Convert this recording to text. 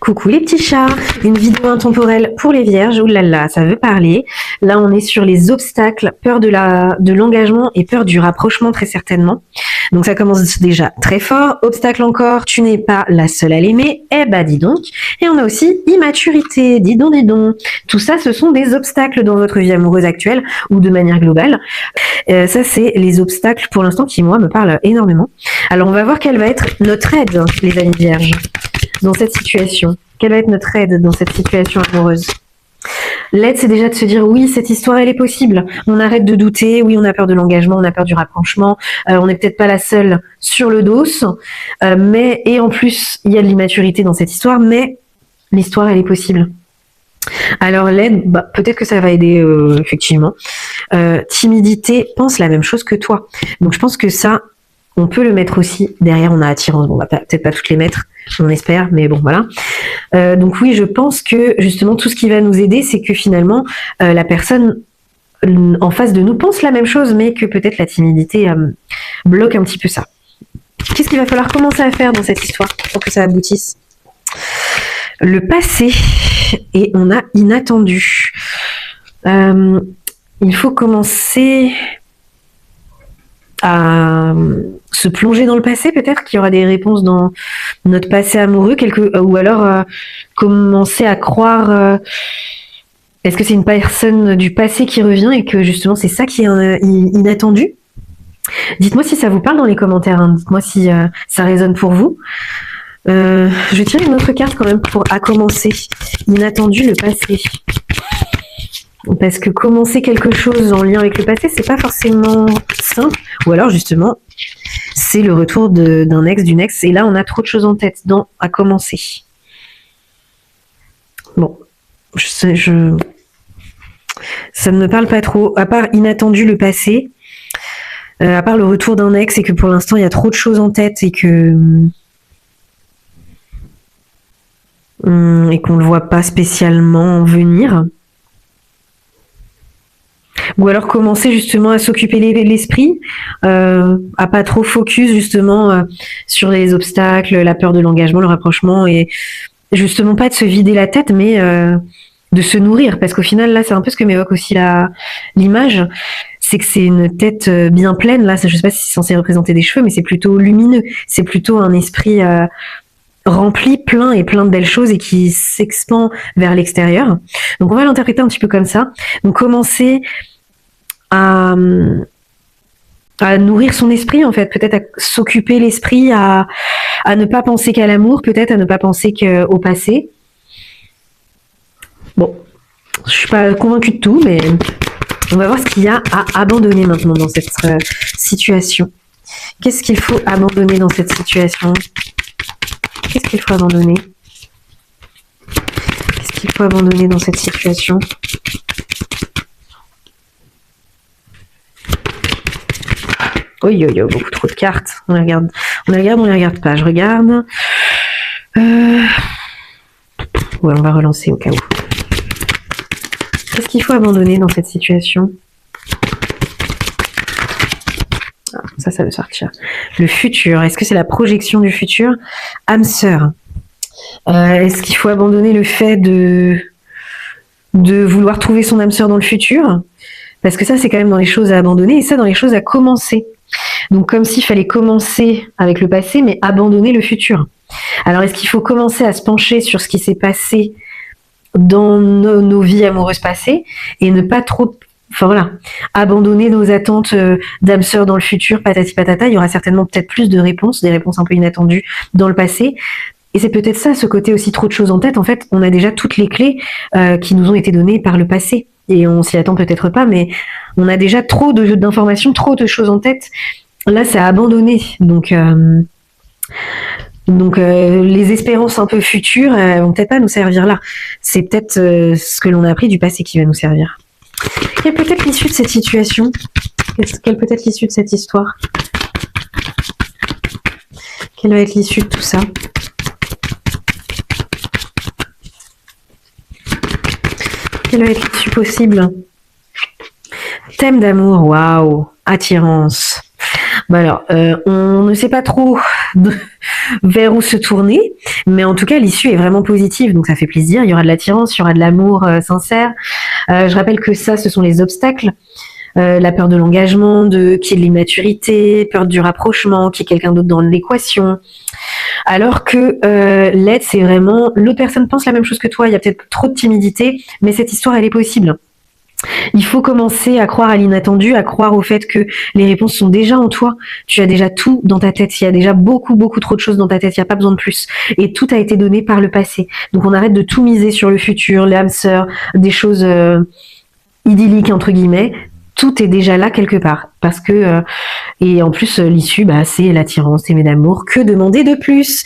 Coucou les petits chats, une vidéo intemporelle pour les vierges, oulala, ça veut parler. Là on est sur les obstacles, peur de l'engagement et peur du rapprochement très certainement. Donc ça commence déjà très fort, obstacle encore, tu n'es pas la seule à l'aimer, eh bah dis donc. Et on a aussi immaturité, dis donc. Tout ça ce sont des obstacles dans votre vie amoureuse actuelle ou de manière globale. Ça c'est les obstacles pour l'instant qui moi me parlent énormément. Alors on va voir quelle va être notre aide les amis vierges dans cette situation. Quelle va être notre aide dans cette situation amoureuse? L'aide, c'est déjà de se dire oui, cette histoire, elle est possible. On arrête de douter. Oui, on a peur de l'engagement, on a peur du rapprochement. On n'est peut-être pas la seule sur le dos. Et en plus, il y a de l'immaturité dans cette histoire, mais l'histoire, elle est possible. Alors l'aide, peut-être que ça va aider, effectivement. Timidité, pense la même chose que toi. Donc je pense que ça, on peut le mettre aussi. Derrière, on a attirance. Bon, on va peut-être pas toutes les mettre, on espère, mais bon, voilà. Donc oui, je pense que justement, tout ce qui va nous aider, c'est que finalement, la personne en face de nous pense la même chose, mais que peut-être la timidité bloque un petit peu ça. Qu'est-ce qu'il va falloir commencer à faire dans cette histoire pour que ça aboutisse? Le passé, et on a inattendu. Il faut commencer à se plonger dans le passé, peut-être qu'il y aura des réponses dans notre passé amoureux, ou alors commencer à croire est-ce que c'est une personne du passé qui revient et que justement c'est ça qui est inattendu. Dites-moi si ça vous parle dans les commentaires, hein. Dites-moi si ça résonne pour vous. Je vais tirer une autre carte quand même pour à commencer. Inattendu, le passé. Parce que commencer quelque chose en lien avec le passé, c'est pas forcément simple. Ou alors justement, c'est le retour d'un ex, d'une ex. Et là, on a trop de choses en tête à commencer. Bon, ça ne me parle pas trop. À part inattendu, le passé. À part le retour d'un ex et que pour l'instant, il y a trop de choses en tête et qu'on ne le voit pas spécialement venir. Ou alors commencer justement à s'occuper l'esprit, à pas trop focus justement sur les obstacles, la peur de l'engagement, le rapprochement, et justement pas de se vider la tête, mais de se nourrir, parce qu'au final là c'est un peu ce que m'évoque aussi l'image, c'est que c'est une tête bien pleine, là je sais pas si c'est censé représenter des cheveux, mais c'est plutôt lumineux, c'est plutôt un esprit rempli, plein de belles choses et qui s'expand vers l'extérieur. Donc on va l'interpréter un petit peu comme ça. Donc commencer à nourrir son esprit en fait, peut-être à s'occuper l'esprit, à ne pas penser qu'à l'amour, peut-être à ne pas penser qu'au passé. Bon, je suis pas convaincue de tout, mais on va voir ce qu'il y a à abandonner maintenant dans cette situation. Qu'est-ce qu'il faut abandonner dans cette situation? Qu'est-ce qu'il faut abandonner? Qu'est-ce qu'il faut abandonner dans cette situation? Oui, beaucoup trop de cartes. On les regarde, on les regarde pas. Je regarde. Ouais, on va relancer au cas où. Qu'est-ce qu'il faut abandonner dans cette situation? Ça veut sortir. Le futur. Est-ce que c'est la projection du futur? Âme sœur. Est-ce qu'il faut abandonner le fait de vouloir trouver son âme sœur dans le futur? Parce que ça, c'est quand même dans les choses à abandonner et ça, dans les choses à commencer. Donc, comme s'il fallait commencer avec le passé, mais abandonner le futur. Alors, est-ce qu'il faut commencer à se pencher sur ce qui s'est passé dans nos vies amoureuses passées et ne pas trop... Enfin voilà, abandonner nos attentes d'âme sœur dans le futur, patati patata, il y aura certainement peut-être plus de réponses, des réponses un peu inattendues dans le passé. Et c'est peut-être ça, ce côté aussi trop de choses en tête. En fait, on a déjà toutes les clés qui nous ont été données par le passé. Et on s'y attend peut-être pas, mais on a déjà trop d'informations, trop de choses en tête. Là, c'est à abandonner. Donc les espérances un peu futures vont peut-être pas nous servir là. C'est peut-être ce que l'on a appris du passé qui va nous servir. Quelle peut être l'issue de cette situation? Quelle peut être l'issue de cette histoire? Quelle va être l'issue de tout ça? Quelle va être l'issue possible? Thème d'amour, waouh, attirance. Bon alors, on ne sait pas trop vers où se tourner. Mais en tout cas, l'issue est vraiment positive, donc ça fait plaisir. Il y aura de l'attirance, il y aura de l'amour sincère. Je rappelle que ça, ce sont les obstacles. La peur de l'engagement, qu'il y ait de l'immaturité, peur du rapprochement, qu'il y ait quelqu'un d'autre dans l'équation. Alors que l'aide, c'est vraiment l'autre personne pense la même chose que toi, il y a peut-être trop de timidité, mais cette histoire, elle est possible. Il faut commencer à croire à l'inattendu, à croire au fait que les réponses sont déjà en toi. Tu as déjà tout dans ta tête. Il y a déjà beaucoup, beaucoup trop de choses dans ta tête. Il n'y a pas besoin de plus. Et tout a été donné par le passé. Donc on arrête de tout miser sur le futur, l'âme sœur, des choses idylliques, entre guillemets. Tout est déjà là quelque part. Parce que, et en plus, l'issue, c'est l'attirance, aimer d'amour. Que demander de plus?